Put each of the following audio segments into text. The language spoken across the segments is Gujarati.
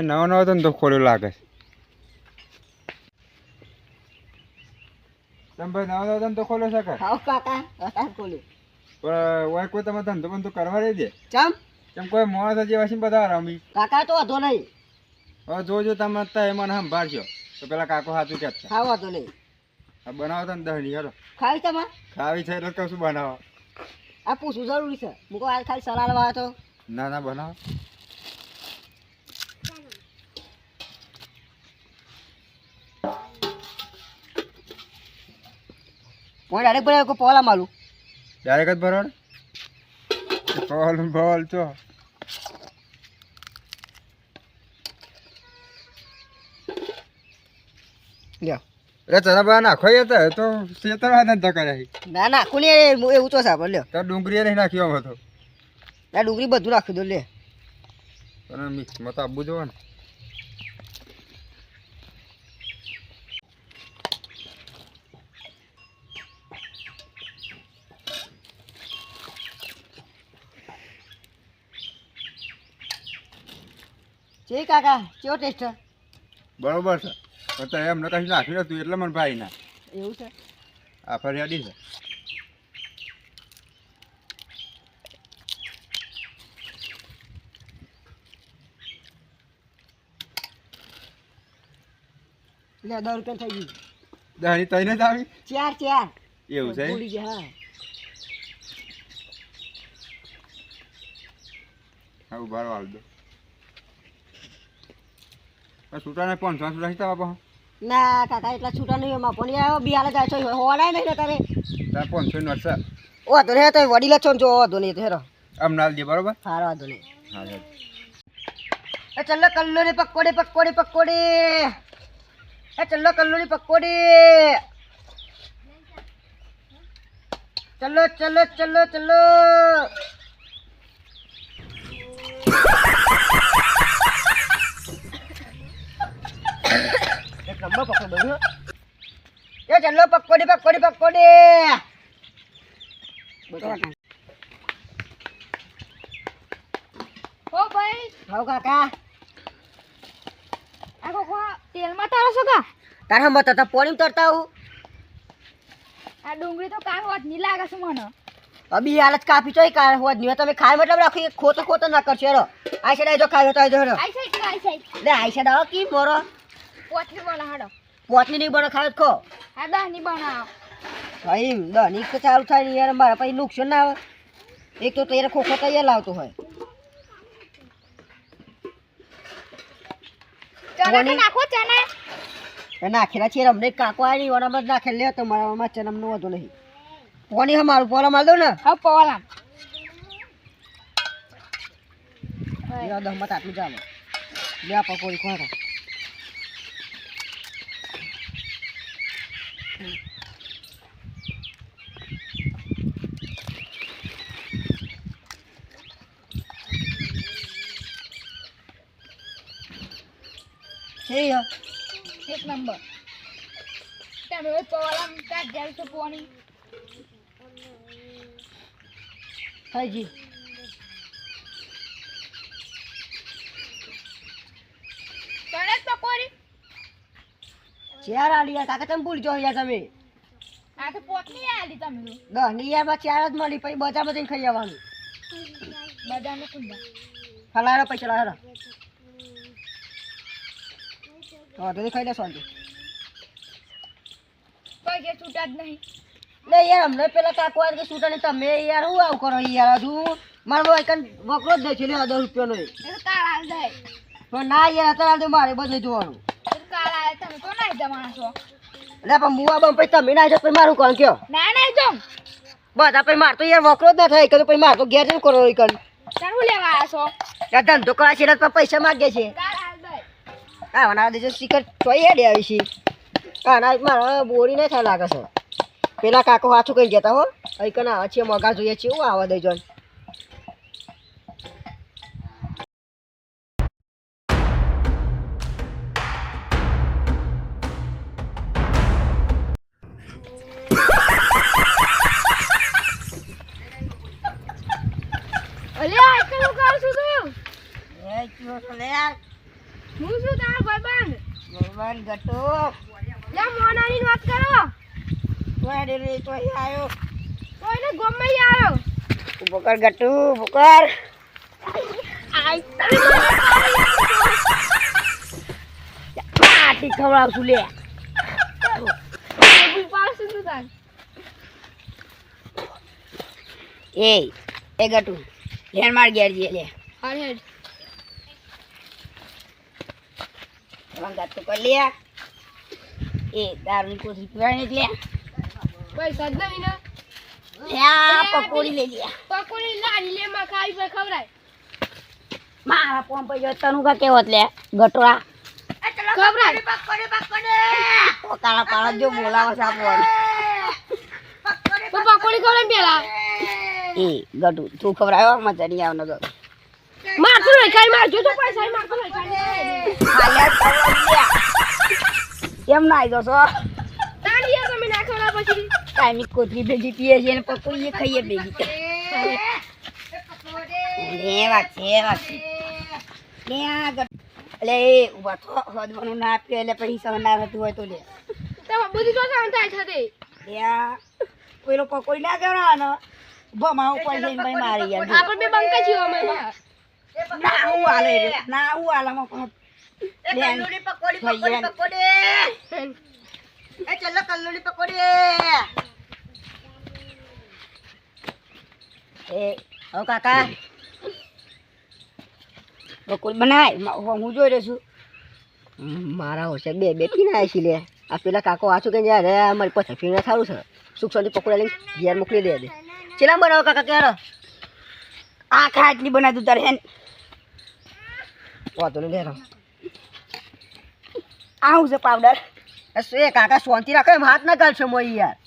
નવો નવો ધંધો ખોલ્યો લાગે છે. તમે ભાઈ નવો નવો ધંધો ખોલ્યો છે કે? હા કાકા અત્યારે ખોલ્યો. પણ ઓય કોઈ તમે ધંધો બંધો કરવા દે દે. ચમ કોઈ માણસ જેવા છે બધા રમી. કાકા તો વાંધો નહીં. હવે જોજો તમે અત્યારે મને સંભાળશો તો પેલા કાકો સાચું કહેતા. હા વાંધો નહીં. બનાવો તો ને દહની હેડો. ખાવી તમારે? ખાવી છે એટલે કશું બનાવો. આ પૂછવું જરૂરી છે. મૂકો આ ખાલી સલાડ વાળો તો. ના ના બનાવો. હું ડાયરેક્ટ બનાવ્યો કે પોલા મારું? ડાયરેક્ટ જ ભરવાનું. બોલ છો. લ્યો. એટલે ચણા બા નાખો તો શેતરવા ધંધા કરે. ના નાખું ને એવું તો સાહેબ લ્યો. તો ડુંગળી નહીં નાખ્યો આમાં તો. ના ડુંગળી બધું નાખી દો લે. અને મિક્સમાં તો આપવું જોવે ને. છે કાકા કેવો ટેસ્ટ? બરોબર છે. પણ તો એમને કશું નાખ્યું નતું એટલે મને ભાઈ ના. એવું છે? આ ફરિયાદી છે. લે 10 રૂપિયા થઈ ગયું. દહની તઈને જ આવી. ચાર એવું છે. ભૂલી ગયા. હા ઉભારો હાલ દો. છૂટા 500 છૂટા સીતા બાપા. ના કાકા એટલા છૂટા નહીં એમાં પણ આવ્યો બિહાર જાય છો હોવાય નહીં ને તારે. તાર 500 નો છે. ઓ તો રે તો વડીલા છો જો વાંધો નહીં તો હેરો. આમ નાલ દે બરોબર. હારો વાંધો નહીં. હા હા. એ ચલ્લો કલ્લો ને પકોડી. એ ચલ્લો કલ્લો ની પકોડી. ચલ્લો. એક નંબર પકોડી દઉં. એ ચલ્લો પકોડી. ઓ ભાઈ હાઉ કાકા આ કોકો તેલમાં તારો છો કા? તારા મત તો પોણી તરતા હું. આ ડુંગળી તો કાલ હોત ની લાગે છે મને. અબી હાલત કાપી ચોય કાર હોત ની તમે ખાય મતલબ રાખી ખોતો ના કરશો હેરો. આ સાઈડ જો ખાયો તો આજો હેરો. આઈ સાઈડ લે આ સાઈડ આવો કી મોરો. પોટલી બોલા હાડો. પોટલી ની બનો ખાયો ખો. આ દહની બનાવ. ભાઈ દની તો ચાલુ થાય ને યાર મારા પછી નુકસાન ના આવે. એક તો તેરે ખોખો તૈયાર લાવતો હોય. ચણા તો નાખો ચણા. નાખેલા છે અમને કાકો આવી ઓનામાં જ નાખેલ લે તો મારામાં ચનમનો વધુ નહીં. પોણી અમારું પોલા માર દઉં ને. હા પોલા. લે 10 મત આટલું જાવ. લે આ પકોડી ખોરા. એક નંબર. તમે ઓય પોલા કાઢ જાય તો પોણી. હાજી ચણા પકોડી. ચાર આલિયા કાકા તમે ભૂલ જો યાર તમે. આ તો પોટલી આલી તમે તો. 10 ની યારમાં 4 જ મળી પછી બજારમાં જઈને ખાઈ આવવાનું. બધાને કુંડા. ફલારો પૈસા લાવો. તો ખાઈ લે સોંજી. કોઈ કે છૂટા જ નહીં. લે યાર અમને પેલા કાકો આ કે છૂટા ને તમે યાર હું આવું કરો યાર હજુ મારો ભાઈ કન વકરો જ દે છે લે 10 રૂપિયાનો. એ તો કાલ આલ દે. તો ના યાર અત્યારે મારે બધું જોવાનું. એ તો કાલ આલે તમે તો નહીં જવાના છો. એટલે પણ મુવા બમ પછી તમે ના જો પછી મારું કોણ કયો? ના નહીં જો. બધા પછી માર તો યાર વકરો જ ના થાય કે પછી માર તો ઘેર જઈને કરો ઈ કન. ચારું લેવા આયા છો. યાર ધંધો કરા છે એટલે પૈસા માંગે છે. કાલ આલ દે. હા વના દેજો સિકર ચોઈ હેડે આવી છે. હા ના મારા બોરી નહીં થાય લાગે છે. પેલા કાકો હાચું કઈ જતા હો અહીં કન આવે છે મગા જોઈએ છે હું આવા દેજો. અલ્યા આ કરું છું તું. એ ચો લે યાર ભગવાન ગટો યા મોનાની વાત કરો વાડે રે તો આયો કોઈને ગમે આવ્યો ઉભો કર ગટુ ઉભો કર આટી ખવડાવશું લે ઊભી પાડશું તું તાર એ ગટુ લેન માર ગેર જે લે હાલ હેડ રંગા તો કર લે એ દારૂની કોથળી પીવાની લે પૈસા જ નહીં ને યા પકોડી લઈ લે પકોડી લાડી લે માં ખાઈ પર ખવરાય મારા પોમ પર તનું કા કેવત લે ગટોળા ખવરાય કાળા પાળા જો બોલાવા સાપોન તો પકોડી ખવરાય પેલા એ ગટુ તું ખવરાયો મજા નહીં આવનો ગો મારતું નહીં ખાઈ મારજો તો પૈસા મારતું નહીં ખાઈ કેમ ના આવ્યો છો તાળીયા તમે ના ખવડા પછી કાયમી કોથળી ભેગી પીએ છે ને પકોડી ખાઈએ ભેગી વાત છે લે આ એટલે એ ઉભા થો હદવાનું ના આપીએ એટલે પછી સહન ના થતું હોય તો લે તો બધી તો કામ થાય છે તે લે આ પેલો પકોડી ના કરવાનો ભમા ઉપર જઈને ભાઈ મારી યાર આપણે બે બંકા જીવો અમે બહાર ના હું હાલે રે ના હું હાલામાં પણ કાકા બકુલ બનાય હું જોઈ રહ્યો છું મારા હોશે બે બેઠી ના આવી લે આ પેલા કાકો વાંચું કે યાર અમારી પછી ફીને સારું છે સુખ શાંતિ પકોડા લઈને ઘેર મોકલી દે ચેલા બનાવો કાકા ક્યારે આ ખાટલી બનાવી દઉં તારે હેન વાંધો નહીં લેરો આવું છે પાવડર એ કાકા શાંતિ રાખો એમ હાથ ના ગાલશે મોઈ યાર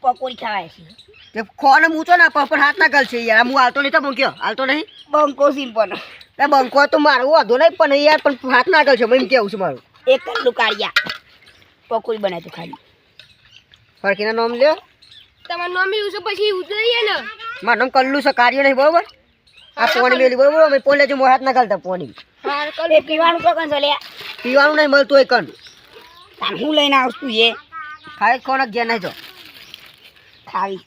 પકોડી ખાવાય છે તે ખોને મૂચો ના પણ હાથ ના ગાલશે યાર હું હાલતો નહીં તો મૂક્યો હાલતો નહીં બંકો સિમ્પલ એ બંકો તો મારું વાંધો નહીં પણ યાર પણ હાથ ના ગાલશે એમ કેવું છે મારું એક કલ્લું કાઢ્યા પકોડી બનાવી તું ખાલી ફરકીના નામ લ્યો તમારું નામ એવું છે પછી ઉતરીએ ને મારું નામ કલ્લું છે કાર્ય નહીં બરોબર આ પોણી મેલી બરોબર અમે પોણ લેજો હાથ ના ગાલતા પોણી હાર કલ એ પીવાનું તો કન લે પીવાનું નહીં મળતું એ કન તાન હું લઈને આવું તું એ ખાઈ કોણ ગયા નહીં તો ખાવી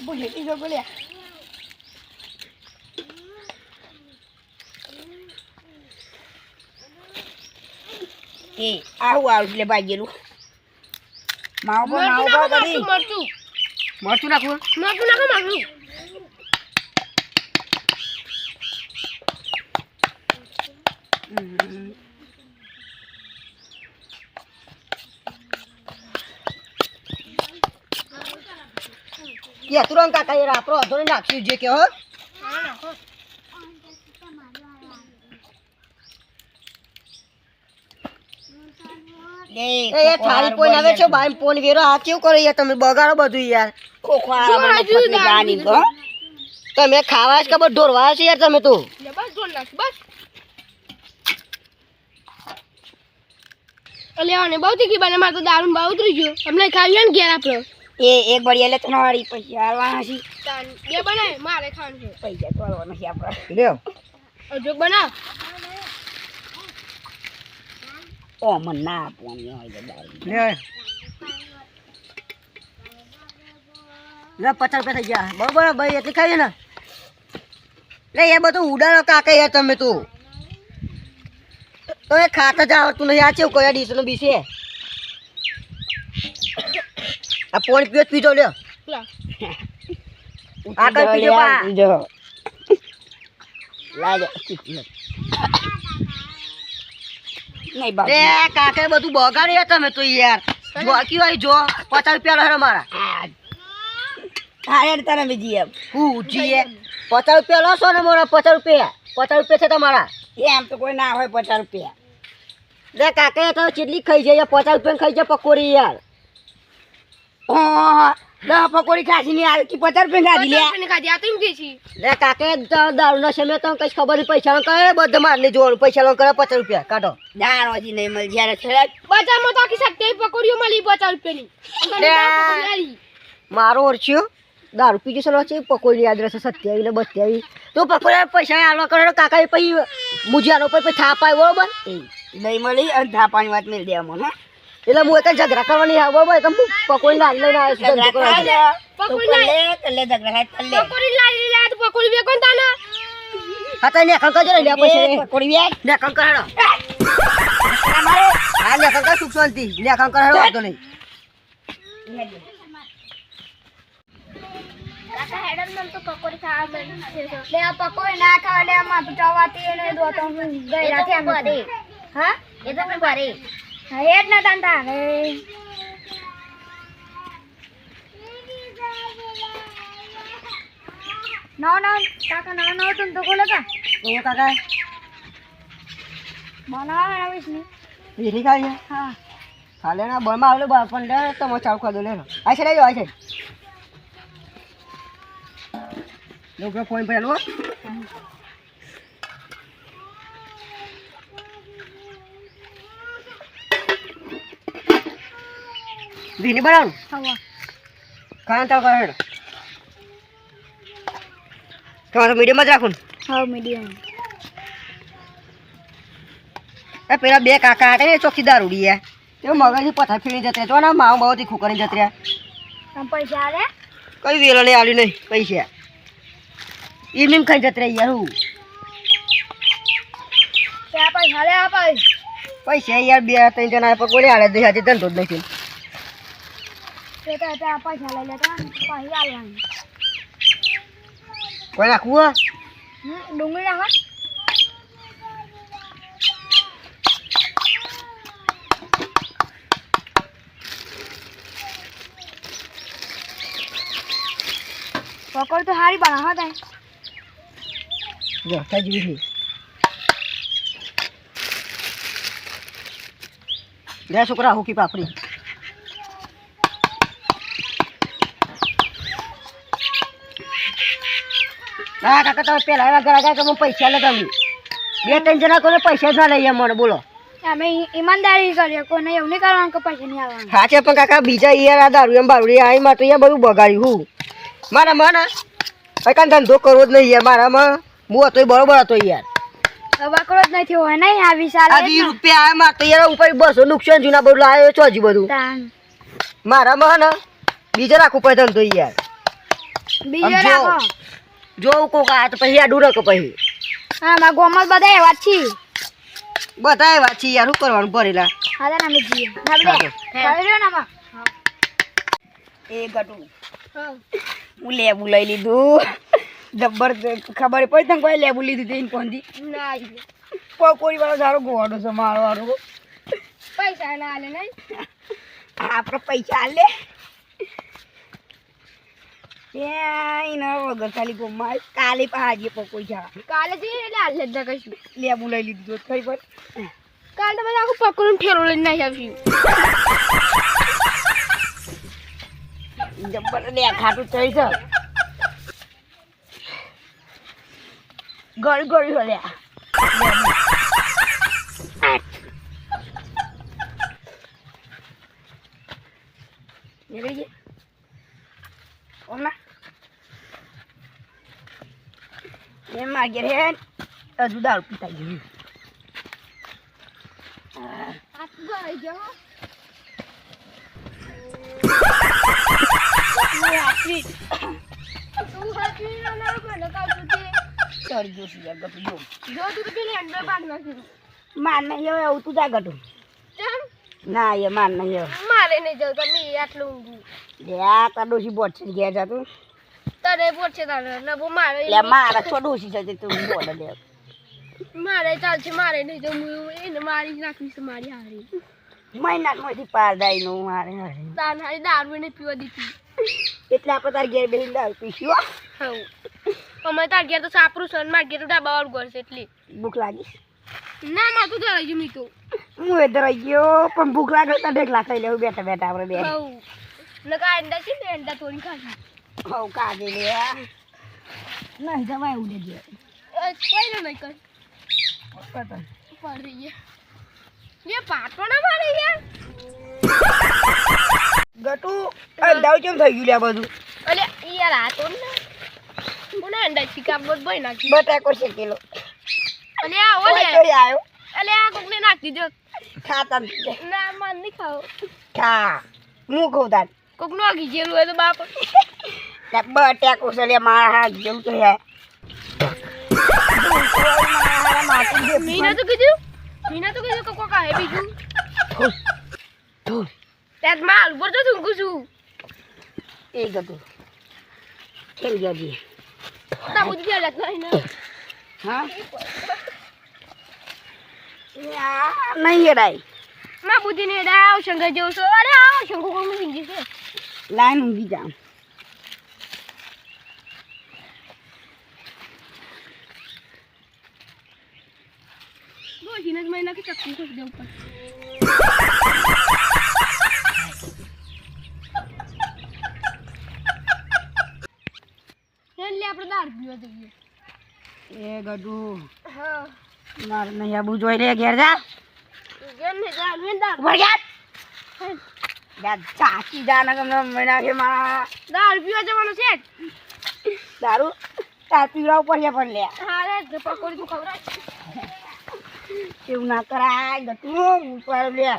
બોલે તીજો બોલે એ આવું લે ભાગેલું માવો બધી મરચું મરચું નાખવું નાખો મારું કે તુરંત કાકા યાર આપણો અધો નાખ્યું જે કે હો એ થાળી પોઈન આવે છે બાઈ પોઈન વેરો આ કેવું કરો યાર તમે બગાડો બધું યાર તમે ખાવા જ ખબર ઢોરવા છે યાર તમે તો બસ ઢોલ નાખ બસ લેવાને બહુ તીખી બને મારે તો દારૂ બહુ ઉતરી ગયો હમણાં ખાવી ને ઘેર આપણો એ એક બળી એટલે તો વાળી પૈસા આવવાના છે બે બનાય મારે ખાવાનું છે પૈસા તો આવવાના છે આપણે લ્યો જો બનાવ ઓ મને ના આપવાની હોય તો દારૂ લે લે 50 રૂપિયા થઈ ગયા બરોબર ભાઈ એટલી ખાઈએ ને લે એ બધું ઉડાડો કાકા યાર તમે તું તો એ ખાતા જ આવડતું નહીં આ ચેવું કયા ડીશનો બીસે આ પોણી પીવો પીજો લ્યો લા આગળ પીજો પીજો લાજો નહીં બાપ રે કાકા બધું બગાડ્યા તમે તો યાર જો આકી હોય જો 50 રૂપિયા રહે મારા હારે તને બીજી એમ હું જીએ 50 રૂપિયા લો છો ને મારા 50 રૂપિયા છે તમારા એમ તો કોઈ ના હોય 50 રૂપિયા લે કાકા તો કેટલી ખાઈ જાય 50 રૂપિયા ખાઈ જાય પકોડી યાર દસ પકોડી ખાસી નહીં આવી કે 50 રૂપિયા ખાધી લે ખાધી આ તો એમ કે છે લે કાકે દારૂ ના સમય તો કઈ ખબર નહીં પૈસા કરે બધું મારને જોવાનું પૈસા લો કરે 50 રૂપિયા કાઢો જાણ હજી નહીં મળી જ્યારે છે બજારમાં તો આખી શકતી પકોડીઓ મળી 50 રૂપિયાની મારો ઓરછ્યો દારૂ પીજો છે છે પકોડી યાદ રહેશે 27 ને 22 તો પકોડી પૈસા આલવા કરે કાકા એ પછી મુજિયાનો પર પછી થાપ આવ્યો બરોબર નહીં મળી અને થાપાની વાત મેળ દે મને એટલે હું એક ઝઘડા કરવાની આવો બરોબર તો હું પકોડી લાવી લઈને આવ્યો છું ધંધો કરવા. પકોડી લાવી લે તો પકોડી બે કોણ તાને હા તો ને કંકા જો લે પૈસા પકોડી વ્યાજ ને કંકા હેડો હા ને કંકા સુખ શાંતિ ને કંકા હેડો વાતો નહીં કાકા હેડન મન તો પકોડી ખાવા મન લે આ પકોડી ના ખાવા લે માથું ચાવાતી એને દો તો હું ગઈ રાતે આમ હા એ તો મેં ભરે હા હેડ ના તાંતા રે ના કાકા ના તું તો કોલે કા તો કાકા બનાવ આવીશ ને વીરી ખાઈ હા ખાલે ના બળમાં આવેલો બાર પણ લે તમે ચાવ ખાધો લે આ છે લેજો આ છે લોકો ફોન પર લો વીરી બનાવ હવા ખાન તાવ કરે તમારે મીડિયમ જ રાખું હા મીડિયમ એ પેલા બે કાકા હતા ને ચોખ્ખી દારૂડી યાર તે મગજની પથા ફીણી જતી તો ને માવ બહુ તીખું કરીને જતી રહ્યા આમ પૈસા આલે કઈ વેલો નહીં આવ્યું નહીં પૈસા ઇવનિંગ ખાઈ જતી રહી યાર હું ત્યાં પૈસા લે આ પૈસા યાર 2-3 જણા પર કોઈ હાલે દે આજે ધંધો જ નથી તે તો ત્યાં પૈસા લઈ લેતા પૈસા આલવાની કોઈ નાખવું ડુંગળી નાખો પકોડ તો હારી બનાવો તાય જો થઈ ગયું છે લે છોકરા હુકી પાપડી હા કાકા તમે પેલા એવા ઘર આગળ કે પૈસા લગાવી 2-3 જણા કોને પૈસા જ ના લઈએ મને બોલો અમે ઈમાનદારી કરીએ કોને એવું નહીં કરવાનું કે પૈસા નહીં આવવાનું હા છે પણ કાકા બીજા યાર આ દારૂ એમ બારૂડી આ માં તો યાર બધું બગાડ્યું હું મારા મને કઈ ધંધો કરવો જ નહીં યાર મારામાં હું હતો બરોબર હતો યાર વાકડો જ નથી હોય નહીં આ વિશાલ આ 20 રૂપિયા આ માં તો યાર ઉપર 200 નુકસાન જૂના બધું લાવ્યો છો હજી બધું મારામાં ને બીજા રાખવું પડે ધંધો યાર બીજો રાખો જો કોક આ તો પછી આ ડૂરક પછી હા મારા ગોમલ બધા એવા જ છીએ બધા એવા છે યાર શું કરવાનું ભરેલા હા તાર અમે જીએ ના બે ખાઈ રહ્યો ને આમાં એ ગટુ હા હું લેબુ લઈ લીધું જબ્બર ખબર પડી તને કોઈ લેબુ લીધું તેને કોંધી ના પકોડી વાળો સારો ગોવાડો છે મારો વાળો પૈસા ના આલે નહીં આપણે પૈસા આલે એના વગર ખાલી ગોમાં કાલે પાજી પકોડી ખાવા કાલે જઈએ એટલે આલે જ કશું લેબુ લઈ લીધું ખરી પર કાલે તો બધા આખું પકડું ઠેરો લઈને નહીં આવ્યું જબ્બર લે ખાટું થઈ છે ગળી ગળી હલ્યા નીકળી ગયા ઓમના એ માગે રે હજુ દારૂ પીતા ગયું આ ગઈ ગયો તું હાથી ના ના કોને કાઢું તે ચડી ગયું છે યાર ગટુ જો જો તું પેલી અંદર બાંધ નાખ્યું માર નહીં હવે આવું તું જા ગટુ ચમ ના એ માર નહીં હવે મારે નહીં જવું તમે આટલું ઊંઘું લે આ તાર ડોશી બોટ છે ઘેર જા તું તને પૂછે તારે નબો મારે લે મારા છો ડોશી છે તું બોલ લે મારે ચાલશે મારે નહીં જવું એને મારી નાખીશ મારી હારી મહિનામાંથી પાર દાઈ નું મારે હારે તાન હારી દારૂ ને પીવા દીધી એટલે આપણે તાર ઘેર બેસીને દારૂ પીશું હો. હવ અમે તાર ઘેર તો સાપરું સન માર ઘેર તો ડાબા વાળું ઘર છે એટલે ભૂખ લાગી ના માં તો જઈ ગયું મી તો હું એ રહી ગયો પણ ભૂખ લાગે તો ઢેકલા ખાઈ લેવું બેઠા બેઠા આપણે બે હવ નકા અંડા છે ને અંડા થોડી ખાધી હવ કાઢી લે નહીં જવાય એવું દેજે કોઈ નહીં કર પતંગ પડી ગયા ये पाटो ना मारे यार ગટુ અંધાવ કેમ થઈ ગયું લે આ બધું અલે યાર આ તો ને મને અંડા ચીકા બોટ બોય નાખી બટાકો શેકેલો અને આ ઓલે ઓય તોય આયો અલે આ કોકને નાખી દીધો ખાતા ના મન નહીં ખાવ ખા હું કહું તાર કોકનો આગી જેલું હોય તો બાપ બટાકો છે લે મારા હાથ જેવું તો હે મીના તો કીધું કે કોક આવે બીજું ત્યાં માલ ઉપર તો ઊંઘું છું એ ગતું ખેલ ગયા જી ના બુદ્ધિ આ લાગતો ને હા નહીં એડાય ના બુદ્ધિ ને આવ શંકર જેવું છો અરે આવ શંકર કોણ ઊંઘી છે લાઈન ઊંઘી જામ જીનસ મહિના કે ચક્કી ખોસ દે ઉપર લે આપણે દાળ પીવા જઈએ એ ગડું હા મારે નહીં આબુ જોઈ લે ઘેર જા જેને દાળ મેં દાળ વળ્યા જા ચાચી જાના ગમે મહિના કે મારા દાળ પીવા જવાનો છે દારૂ તાર પીવડા ઉપર છે પણ લે હા રે પકોડી તું ખવડાવ એવું ના કરાય ગતું ઉપર લે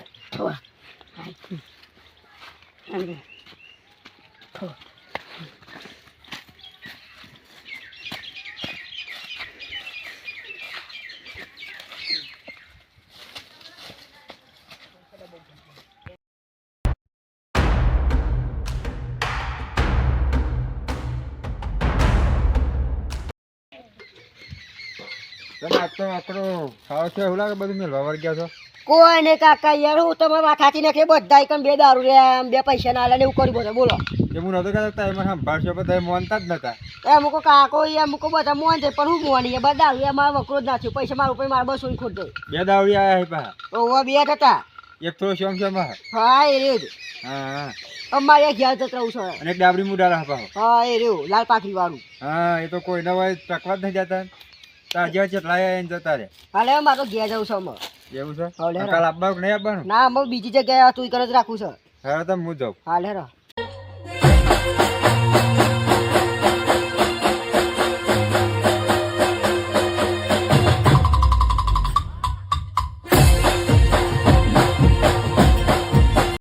તમે આજ તો આકડો ખાવ છો એવું લાગે બધું મેળવા વળ ગયા છો કોઈ ને કાકા યાર હું તમે વાખાતી નાખે બધા એકમ બે દારૂ રે બે પૈસા ના આલે ને એવું કરી બધો બોલો કે હું નહોતો કહેતા તમે મને સંભાળશો પણ તમે માનતા જ નતા એ મુકો કાકો એ મુકો બધા મોન છે પણ હું મોની એ બધા દારૂ એ મારા વકરો જ નાખ્યું પૈસા મારા ઉપર મારા બસો ખોટ દે બે દાવડી આયા છે પાછા ઓવા બે હતા એક થોડો શોમ છે મારે હા એ રહ્યું જ હા હા અમારે ઘેર જત રહું છું અને એક ડાબડી મુડા પાછો હા એ રહ્યું લાલ પાકડી વાળું હા એ તો કોઈ નવા ટકવા જ નહીં જતા તાજ્યા ચેટલા એને જતા રે હાલે મારે તો ઘેર જવું છે અમે એવું છે હા, લે. કાલ આપવાનું કે નહીં આપવાનું ના અમે બીજી જગ્યાએ તું કરે જ રાખું છે હવે તમે હું જાઉં હાલે રા